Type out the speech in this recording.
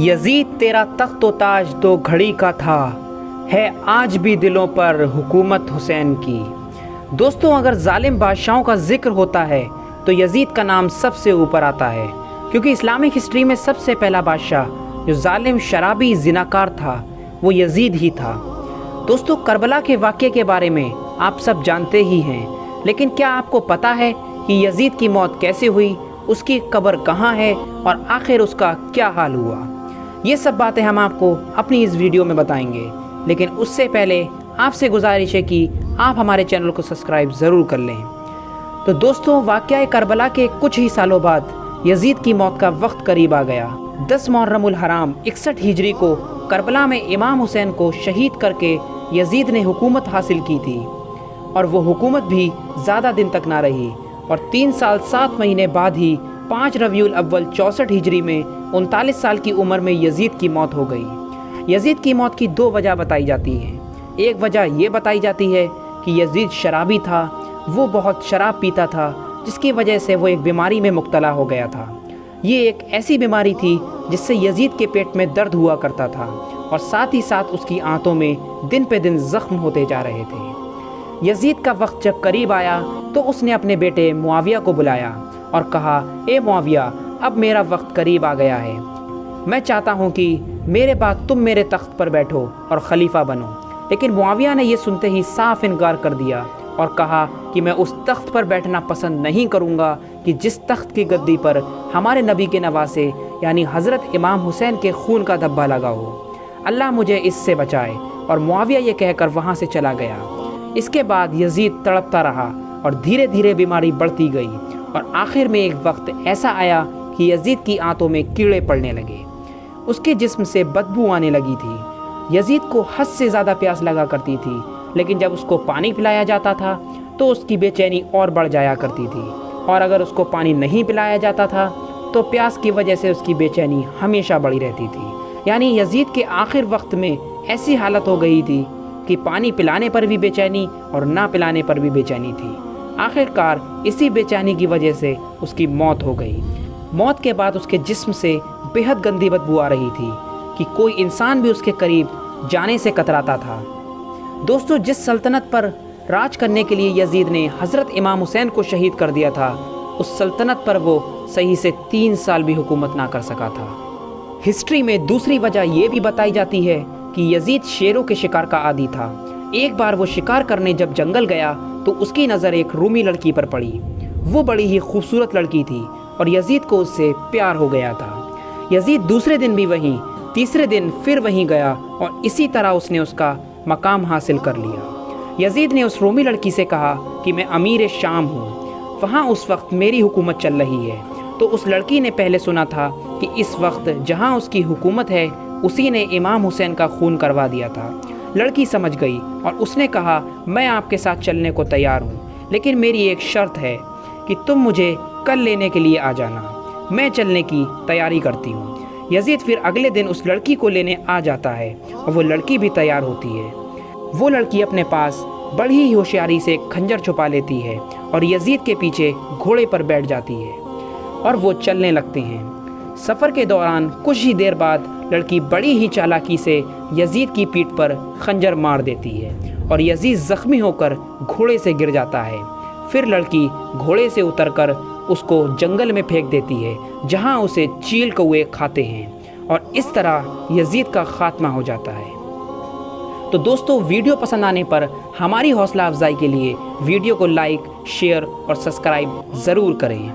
یزید تیرا تخت و تاج تو گھڑی کا تھا، ہے آج بھی دلوں پر حکومت حسین کی۔ دوستوں، اگر ظالم بادشاہوں کا ذکر ہوتا ہے تو یزید کا نام سب سے اوپر آتا ہے، کیونکہ اسلامک ہسٹری میں سب سے پہلا بادشاہ جو ظالم شرابی زناکار تھا وہ یزید ہی تھا۔ دوستوں، کربلا کے واقعے کے بارے میں آپ سب جانتے ہی ہیں، لیکن کیا آپ کو پتہ ہے کہ یزید کی موت کیسے ہوئی، اس کی قبر کہاں ہے اور آخر اس کا کیا حال ہوا؟ یہ سب باتیں ہم آپ کو اپنی اس ویڈیو میں بتائیں گے، لیکن اس سے پہلے آپ سے گزارش ہے کہ آپ ہمارے چینل کو سبسکرائب ضرور کر لیں۔ تو دوستوں، واقعہ کربلا کے کچھ ہی سالوں بعد یزید کی موت کا وقت قریب آ گیا۔ 10 محرم الحرام 61 ہجری کو کربلا میں امام حسین کو شہید کر کے یزید نے حکومت حاصل کی تھی، اور وہ حکومت بھی زیادہ دن تک نہ رہی، اور 3 سال 7 مہینے بعد ہی 5 ربیع الاول 64 ہجری میں 39 سال کی عمر میں یزید کی موت ہو گئی۔ یزید کی موت کی 2 وجہ بتائی جاتی ہیں۔ ایک وجہ یہ بتائی جاتی ہے کہ یزید شرابی تھا، وہ بہت شراب پیتا تھا، جس کی وجہ سے وہ ایک بیماری میں مبتلا ہو گیا تھا۔ یہ ایک ایسی بیماری تھی جس سے یزید کے پیٹ میں درد ہوا کرتا تھا، اور ساتھ ہی ساتھ اس کی آنتوں میں دن پہ دن زخم ہوتے جا رہے تھے۔ یزید کا وقت جب قریب آیا تو اس نے اپنے بیٹے معاویہ کو بلایا اور کہا، اے معاویہ، اب میرا وقت قریب آ گیا ہے، میں چاہتا ہوں کہ میرے بعد تم میرے تخت پر بیٹھو اور خلیفہ بنو۔ لیکن معاویہ نے یہ سنتے ہی صاف انکار کر دیا اور کہا کہ میں اس تخت پر بیٹھنا پسند نہیں کروں گا کہ جس تخت کی گدی پر ہمارے نبی کے نواسے یعنی حضرت امام حسین کے خون کا دھبا لگا ہو۔ اللہ مجھے اس سے بچائے۔ اور معاویہ یہ کہہ کر وہاں سے چلا گیا۔ اس کے بعد یزید تڑپتا رہا اور دھیرے دھیرے بیماری بڑھتی گئی، اور آخر میں ایک وقت ایسا آیا کہ یزید کی آنتوں میں کیڑے پڑنے لگے، اس کے جسم سے بدبو آنے لگی تھی۔ یزید کو حد سے زیادہ پیاس لگا کرتی تھی، لیکن جب اس کو پانی پلایا جاتا تھا تو اس کی بے چینی اور بڑھ جایا کرتی تھی، اور اگر اس کو پانی نہیں پلایا جاتا تھا تو پیاس کی وجہ سے اس کی بے چینی ہمیشہ بڑھی رہتی تھی۔ یعنی یزید کے آخر وقت میں ایسی حالت ہو گئی تھی کہ پانی پلانے پر بھی بے چینی اور نہ پلانے پر بھی بے چینی تھی۔ آخر کار اسی بے چینی کی وجہ سے اس کی موت ہو گئی۔ موت کے بعد اس کے جسم سے بے حد گندی بدبو آ رہی تھی کہ کوئی انسان بھی اس کے قریب جانے سے کتراتا تھا۔ دوستو، جس سلطنت پر راج کرنے کے لیے یزید نے حضرت امام حسین کو شہید کر دیا تھا، اس سلطنت پر وہ صحیح سے 3 سال بھی حکومت نہ کر سکا تھا۔ ہسٹری میں دوسری وجہ یہ بھی بتائی جاتی ہے کہ یزید شیروں کے شکار کا عادی تھا۔ ایک بار وہ شکار کرنے جب جنگل گیا تو اس کی نظر ایک رومی لڑکی پر پڑی۔ وہ بڑی ہی خوبصورت لڑکی تھی اور یزید کو اس سے پیار ہو گیا تھا۔ یزید دوسرے دن بھی وہیں، تیسرے دن پھر وہیں گیا، اور اسی طرح اس نے اس کا مقام حاصل کر لیا۔ یزید نے اس رومی لڑکی سے کہا کہ میں امیر شام ہوں، وہاں اس وقت میری حکومت چل رہی ہے۔ تو اس لڑکی نے پہلے سنا تھا کہ اس وقت جہاں اس کی حکومت ہے اسی نے امام حسین کا خون کروا دیا تھا۔ لڑکی سمجھ گئی اور اس نے کہا، میں آپ کے ساتھ چلنے کو تیار ہوں، لیکن میری ایک شرط ہے کہ تم مجھے کل لینے کے لیے آ جانا، میں چلنے کی تیاری کرتی ہوں۔ یزید پھر اگلے دن اس لڑکی کو لینے آ جاتا ہے، اور وہ لڑکی بھی تیار ہوتی ہے۔ وہ لڑکی اپنے پاس بڑی ہی ہوشیاری سے کھنجر چھپا لیتی ہے اور یزید کے پیچھے گھوڑے پر بیٹھ جاتی ہے، اور وہ چلنے لگتے ہیں۔ سفر کے دوران کچھ ہی دیر بعد لڑکی بڑی ہی چالاکی سے یزید کی پیٹھ پر خنجر مار دیتی ہے، اور یزید زخمی ہو کر گھوڑے سے گر جاتا ہے۔ پھر لڑکی گھوڑے سے اتر کر اس کو جنگل میں پھینک دیتی ہے، جہاں اسے چیل کوے کھاتے ہیں، اور اس طرح یزید کا خاتمہ ہو جاتا ہے۔ تو دوستو، ویڈیو پسند آنے پر ہماری حوصلہ افزائی کے لیے ویڈیو کو لائک، شیئر اور سبسکرائب ضرور کریں۔